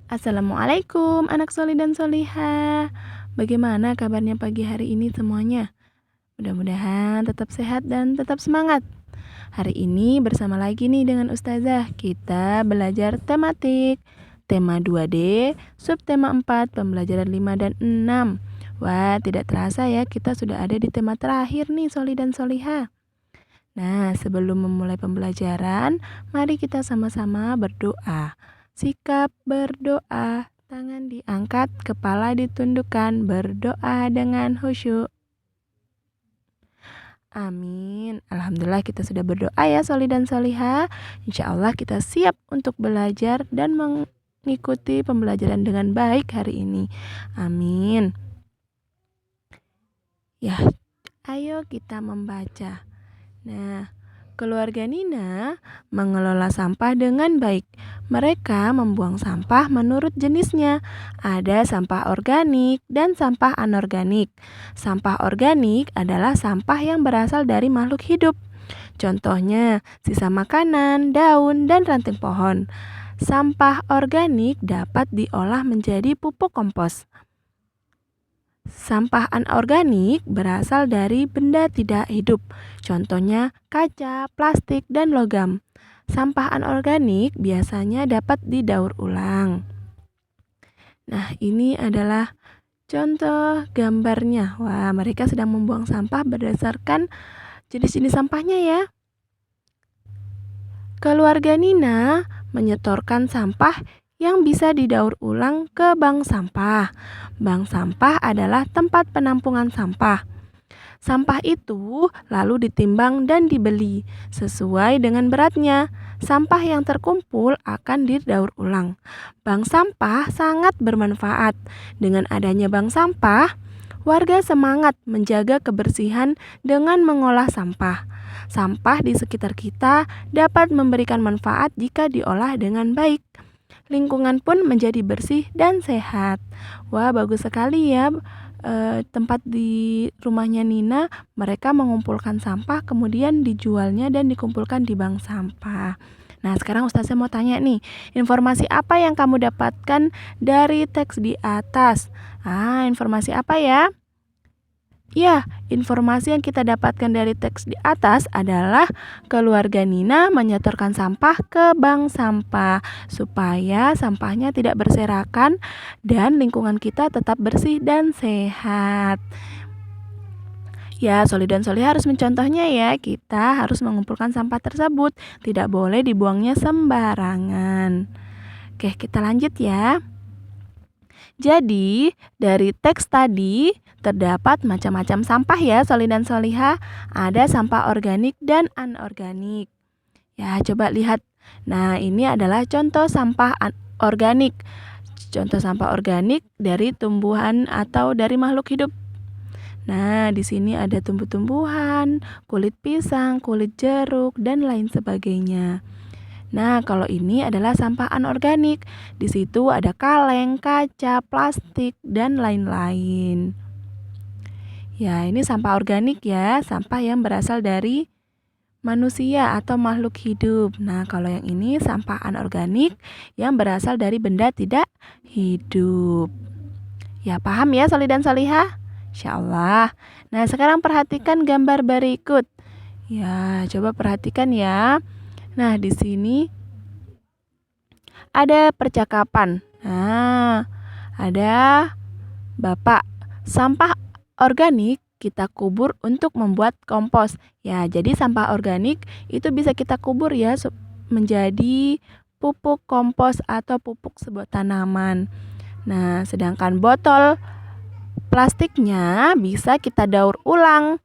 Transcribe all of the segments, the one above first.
Assalamualaikum anak solih dan solihah. Bagaimana kabarnya pagi hari ini semuanya? Mudah-mudahan tetap sehat dan tetap semangat. Hari ini bersama lagi nih dengan Ustazah. Kita belajar tematik. Tema 2D, subtema 4, pembelajaran 5 dan 6. Wah, tidak terasa ya kita sudah ada di tema terakhir nih solih dan solihah. Nah, sebelum memulai pembelajaran, mari kita sama-sama berdoa. Sikap berdoa, tangan diangkat, kepala ditundukkan, berdoa dengan khusyuk. Amin. Alhamdulillah kita sudah berdoa ya soli dan solihah. Insya Allah kita siap untuk belajar dan mengikuti pembelajaran dengan baik hari ini. Amin. Ya, ayo kita membaca. Nah, keluarga Nina mengelola sampah dengan baik. Mereka membuang sampah menurut jenisnya. Ada sampah organik dan sampah anorganik. Sampah organik adalah sampah yang berasal dari makhluk hidup. Contohnya, sisa makanan, daun, dan ranting pohon. Sampah organik dapat diolah menjadi pupuk kompos. Sampah anorganik berasal dari benda tidak hidup, contohnya kaca, plastik, dan logam. Sampah anorganik biasanya dapat didaur ulang. Nah, ini adalah contoh gambarnya. Wah, mereka sedang membuang sampah berdasarkan jenis-jenis sampahnya ya. Keluarga Nina menyetorkan sampah yang bisa didaur ulang ke bank sampah. Bank sampah adalah tempat penampungan sampah. Sampah itu lalu ditimbang dan dibeli sesuai dengan beratnya. Sampah yang terkumpul akan didaur ulang. Bank sampah sangat bermanfaat. Dengan adanya bank sampah, warga semangat menjaga kebersihan dengan mengolah sampah. Sampah di sekitar kita dapat memberikan manfaat jika diolah dengan baik. Lingkungan pun menjadi bersih dan sehat. Wah, bagus sekali ya. Tempat di rumahnya Nina, mereka mengumpulkan sampah kemudian dijualnya dan dikumpulkan di bank sampah. Nah, sekarang Ustazah mau tanya nih, informasi apa yang kamu dapatkan dari teks di atas? Informasi apa ya? Ya, informasi yang kita dapatkan dari teks di atas adalah keluarga Nina menyetorkan sampah ke bank sampah supaya sampahnya tidak berserakan dan lingkungan kita tetap bersih dan sehat. Ya, Soli dan Soli harus mencontohnya ya. Kita harus mengumpulkan sampah tersebut, tidak boleh dibuangnya sembarangan. Oke, kita lanjut ya. Jadi, dari teks tadi terdapat macam-macam sampah ya, Soli dan Solihah. Ada sampah organik dan anorganik. Ya, coba lihat. Nah, ini adalah contoh sampah organik. Contoh sampah organik dari tumbuhan atau dari makhluk hidup. Nah, di sini ada tumbuh-tumbuhan, kulit pisang, kulit jeruk, dan lain sebagainya. Nah, kalau ini adalah sampah anorganik. Di situ ada kaleng, kaca, plastik, dan lain-lain. Ya, ini sampah organik ya, sampah yang berasal dari manusia atau makhluk hidup. Nah, kalau yang ini sampah anorganik yang berasal dari benda tidak hidup. Ya, paham ya Soli dan Solihah? Insyaallah. Nah, sekarang perhatikan gambar berikut. Ya, coba perhatikan ya. Nah, di sini ada percakapan. Nah, ada Bapak, sampah organik kita kubur untuk membuat kompos. Ya, jadi sampah organik itu bisa kita kubur ya menjadi pupuk kompos atau pupuk sebuah tanaman. Nah, sedangkan botol plastiknya bisa kita daur ulang.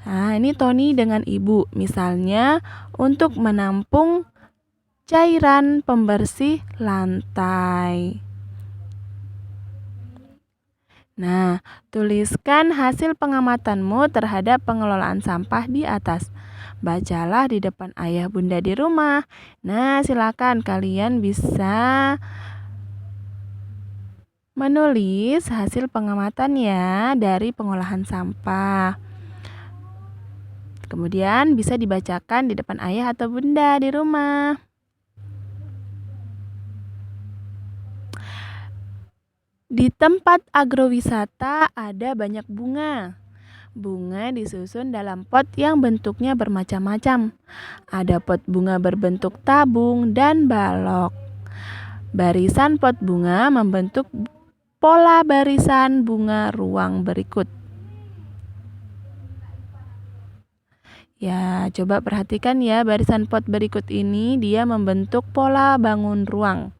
Nah, ini Tony dengan Ibu. Misalnya untuk menampung cairan pembersih lantai. Nah, tuliskan hasil pengamatanmu terhadap pengelolaan sampah di atas. Bacalah di depan ayah bunda di rumah. Nah, silakan kalian bisa menulis hasil pengamatan ya dari pengolahan sampah. Kemudian bisa dibacakan di depan ayah atau bunda di rumah. Di tempat agrowisata ada banyak bunga. Bunga disusun dalam pot yang bentuknya bermacam-macam. Ada pot bunga berbentuk tabung dan balok. Barisan pot bunga membentuk pola barisan bunga ruang berikut. Ya, coba perhatikan ya, barisan pot berikut ini dia membentuk pola bangun ruang.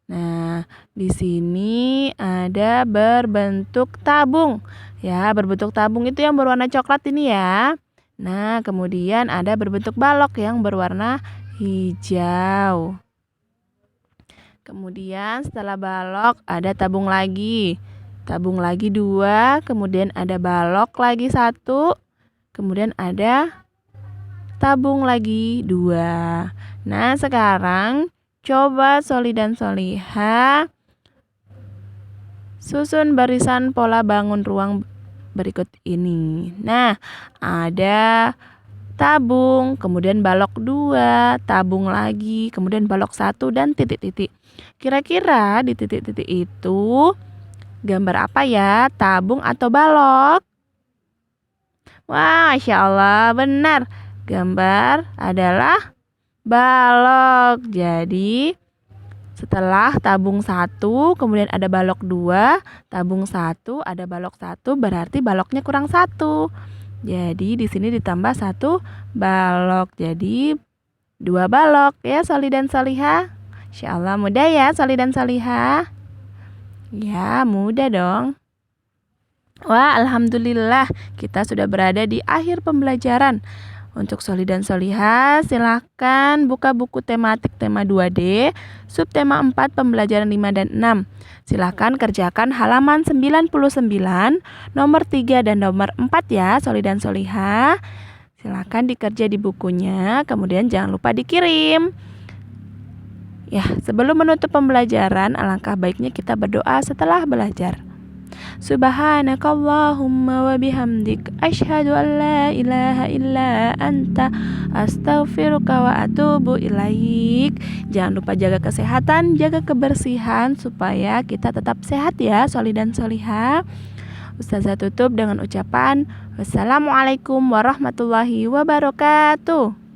Nah, di sini ada berbentuk tabung. Ya, berbentuk tabung itu yang berwarna coklat ini ya. Nah, kemudian ada berbentuk balok yang berwarna hijau. Kemudian setelah balok ada tabung lagi. Tabung lagi 2, kemudian ada balok lagi 1. Kemudian ada tabung lagi 2. Nah, sekarang coba Soli dan Soliha susun barisan pola bangun ruang berikut ini. Nah, ada tabung, kemudian balok 2, tabung lagi, kemudian balok 1 dan titik-titik. Kira-kira di titik-titik itu gambar apa ya? Tabung atau balok? Wah, Masya Allah, benar. Gambar adalah balok. Jadi, setelah tabung 1, kemudian ada balok 2, tabung 1, ada balok 1, berarti baloknya kurang 1. Jadi, di sini ditambah 1 balok. Jadi, 2 balok ya, Soli dan Soliha. Insya Allah mudah ya, Soli dan Soliha. Ya, mudah dong. Wah, alhamdulillah kita sudah berada di akhir pembelajaran. Untuk Soli dan Soliha, silahkan buka buku tematik tema 2D, subtema 4 pembelajaran 5 dan 6. Silahkan kerjakan halaman 99, nomor 3 dan nomor 4 ya, Soli dan Soliha. Silahkan dikerja di bukunya, kemudian jangan lupa dikirim. Ya, sebelum menutup pembelajaran, alangkah baiknya kita berdoa setelah belajar. Subhanakallahumma wa bihamdik asyhadu an la ilaha illa anta astaghfiruka wa atubu ilaik. Jangan lupa jaga kesehatan, jaga kebersihan supaya kita tetap sehat ya, Soli dan Soliha. Ustazah tutup dengan ucapan wassalamualaikum warahmatullahi wabarakatuh.